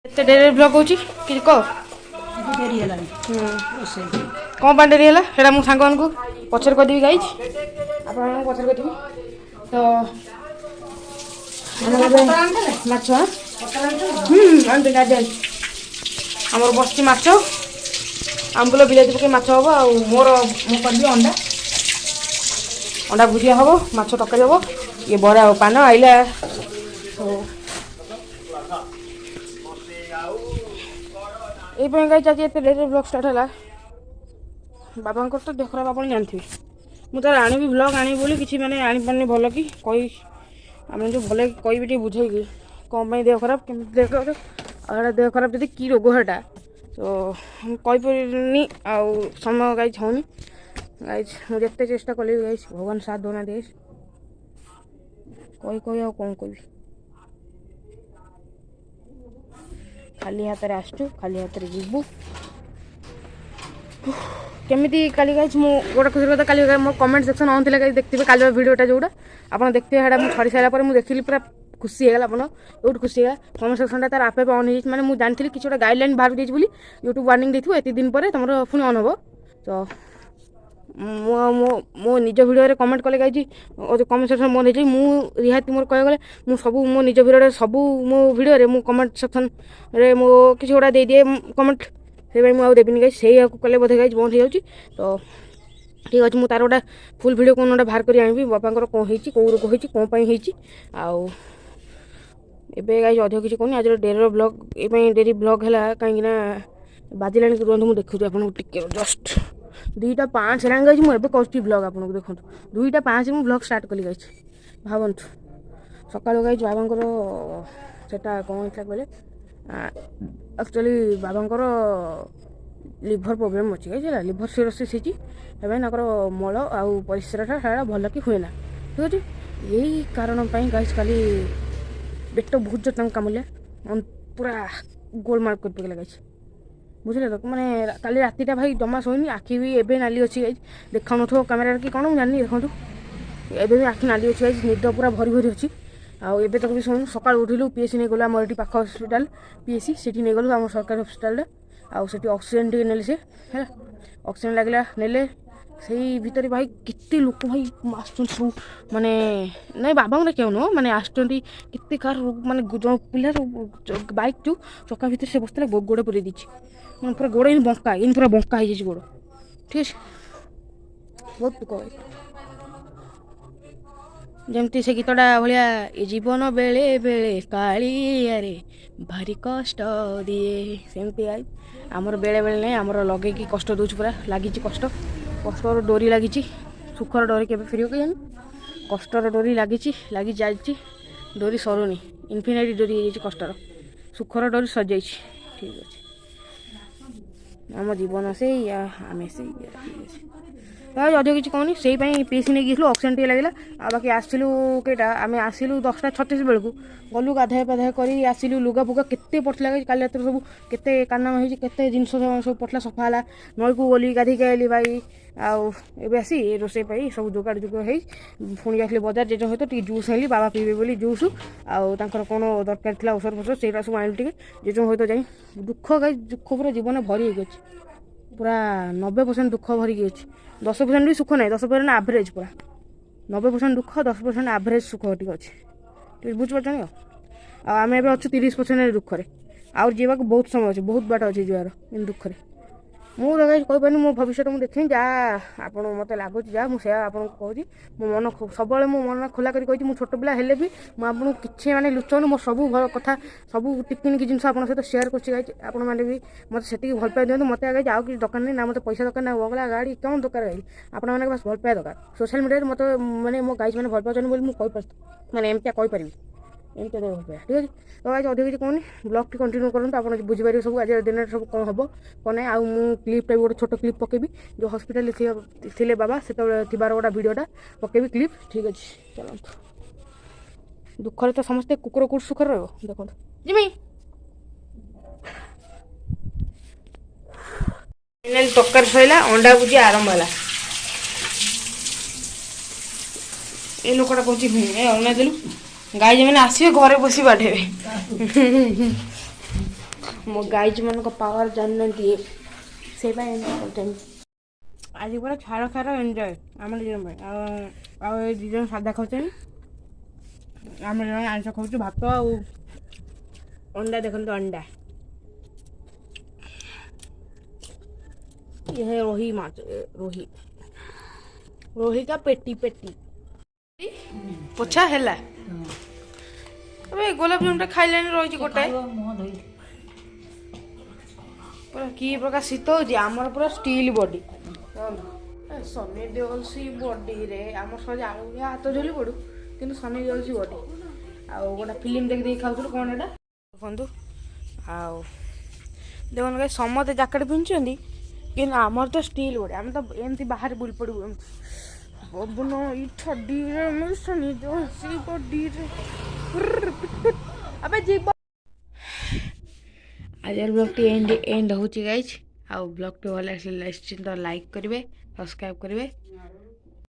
एते dairy blog होची कि कह डेरी हेलानी कौन पा डेरी है सेटा मु सांग को पचर करदेवी गाइज आप पचर कर तो माछ आनते आमर बस माछ आंबुल बिलाती पकई माछ हम आ मोर मु कर अंडा अंडा भुजिया हम माछ तरकारी हम ये बड़ा पान आइला ये गाइज आज एत डेरी ब्लॉग स्टार्ट है बाबा तो देह खराब आप जानते मुझे आनी ब्लॉग आनी बोली किसी मैंने आनीपारनी भल कि कही आम जो भले कही बुझे कौन देह खराब केमी देह खराब देह खराब जब कि रोग है तो कहीपरि आउ समय गाइज होनी गाइज मुझे चेष्टा कली गाइज भगवान साथ दौना दिए कही कही आ कौन कह खाली हाथ में आसचु खाली हाथ में जीवु केमी काली गाइज मु गोटे खुशी कथा काली मो कमेंट सेक्शन ऑन थे गाइज देखते काली वीडियोटा जोटा आप देखते हैं मुझे छड़ी सारा मुझे देखिली पूरा खुशी है आप बहुत खुशी है कमेंट सेक्शन तार आपे ऑन हो मैंने मुझे जानी किसी गोटे गाइडलाइन बाहर देती बोली यूट्यूब वार्निंग देती एत दिन पर तुम पुणी ऑन हम तो मो निज भिडियो कमेंट कले गाइज कमेंट सेक्शन बंद हो मुझे रिहाती मोर कह गले मुझे सब मो निज भिडियो सब मो भिडियो मु कमेंट सेक्शन रे मो किसी गोटा दे दिए कमेंट से मुझे देवी गाइज से कले बोधे गाइज बंद हो तो ठीक अच्छे मुझे तार गोटे फुल भिडियो कौन गोटे बाहर कर आनी बापा कौन हो कौ रोग होती कौन आउ एवं गाइज अधिक किसी कहूँ आज डेरी ब्लॉग ये डेरी ब्लॉग है कहीं बाजिला रुहतु मुझे देखुँ आपको टिके जस्ट 2:05 है गाइज मुझे कर ब्लॉग आपको देखो 2:05 मुझे ब्लॉग स्टार्ट कली गाइज भावतु सका गाइज बाबा सेटा कौन होता बोले एक्चुअली बाबा लिभर प्रोब्लेम अच्छी गाइज है लिभर सिरोसिस होती मल आउ परिश्रा भल कि हुए ना ठीक अच्छे यही कारण गाइज खाली पेट बहुत जो कामुले पूरा गोलमाल कर पकड़ा गाइज बुझे तो मैंने काली रातिटा भाई जमा शोनी आखि भी एवं नाली अच्छी गाइज देखा नो कैमेरा कि कौन जानी देखो एवं आखि नाली अच्छी गाइज निद पूरा भरी भरी अच्छी आउ तक भी शुणु सका उठिलु पीएससी नहीं गलु आम ये पाख हस्पिटाल पीएससी से नहीं गलु आम सरकारी हस्पिटाल आउट ऑक्सीजन टे ने है ऑक्सीजन लगला ने से भितर भाई केते लोक भाई आस सब माने नहीं बाबा क्यों नुह मैंने आसते कार माने जो पिला बैक जो चक्का भितर से बसता गोड़ पूरे दीची मैं पूरा गोड़ इन बंका इन पूरा बंका हो गोड़ ठीक है बहुत दुख भाई जमती से गीतटा भाया ए जीवन बेले बेले कालियारे भारी कष्ट दिए सेमती आई आमर बेले बेले नहीं आमर लगे कि कष्ट दूच पूरा लगी कष्ट कष्टर डोरी लगी सुखर डोरी के फेर के जानी कष्टर डोरी लगी जा डोरी सरुनी इनफिनिटी डोरी हो कष्टर सुखर डोरी सजाई ठीक अच्छे आम जीवन से आम से तो अधिक किसी कहनी से पीसी नहीं गई ऑक्सीजन टे लगे बाकी आसलु कईटा आम आसलु 10:36 बेलू गलु गाधा पाधा कर आसलु लुगा फुगा केते पड़ता काली रात सब केते कानामा होते जिन सब पड़ता सफा है नई को गली गाधिक आइली भाई आउ आसी रोसे सब जोगाड़ जुग हो पुणी जाइए बजार जेज सहित टी जूस आनी बाबा पीबे बोली जूस आउ कौन दरकार थी औषध फौषध से सब आनी टे जेज सहित जाई दुख गाई दुख पूरा जीवन भरी हो पूरा 90% दुख भरिकी अच्छी 10% भी सुख ना 10% आभरेज पूरा 90% दुख 10% आभरेज सुख टी अच्छे बुझिपार आम ए अच्छे 30% दुख आउ जीवा बहुत समय अच्छे बहुत बाट अच्छे जीवार इन दुख मुझे कहीपर मो भविष्य मुझे देखी जहाँ आप मत लगुच जहाँ मुझे आपको कहूँ मो मन सब मो मन खोला कर छोट पिला हेले भी मुझे किसी मैंने लुचाऊनी मो सब कथा सब टिकनिक जिन आप सहित सेयार कर भी मत से भल पाई दिखाँ मत आगे आउ किसी दरकार नहीं ना मत पैसा दरकार ना बगला गाड़ी कौन दरकार गाड़ी आपने बस भल पाया दरकार सोशल मीडिया मत मैंने मो गाइज मैंने भल पाँच बोली मैंने एमती कहीपर एमती भल पाया ठीक है तो आज अधिक किसी कहूनी ब्लॉग टी कंटिन्यू करूँ आप बुझीपारे सब आज दिन सब कौन हम कौन ना आउ क्लिप्टा भी गोटे छोट क्लिप पकेबी जो हस्पिटाल थे बाबा से बार गोटा भिडियोटा पकेबी क्लिप ठीक अच्छे चलते दुखरे तो समस्ते कुकुर कौट सुखर रही देखो जिमी तरकारी सैला अंडा भुजी आरंभ है ये लोकटा कहूँ अना देलु गाई मैंने आसवे घरे बसी बाढ़े मो गाइज मान पावर जानते से आज पूरा छाड़ खार एंजॉय आम दिन सादा खाऊँ आम जन आइस खाऊ भात अंडा देखते अंडा ये है रोही माछ रोही रोही का पेटी पेटी पोछा है अबे गोलाप जामुन खाइले रही गोटे पूरा कि प्रकार शीत होमर पूरा स्टील बॉडी सनी देओल सी बॉडी रे आम सज आलू हाथ झोली पड़ू कि सनी देओल सी बॉडी आउ गोटे फिल्म देख देख खाऊ कौन एटा देखु आउ देखो समते जैकेट पिंधुंट कि आमर तो स्टील बॉडी आम तो एमती बाहर बुल पड़ू पवन छड़ी सनी देओल सी बॉडी अबे जीव आज ब्लॉग टी एंड हो गाइज आउ ब्लॉग टी भल निश्चिंत लाइक करेंगे सब्सक्राइब करेंगे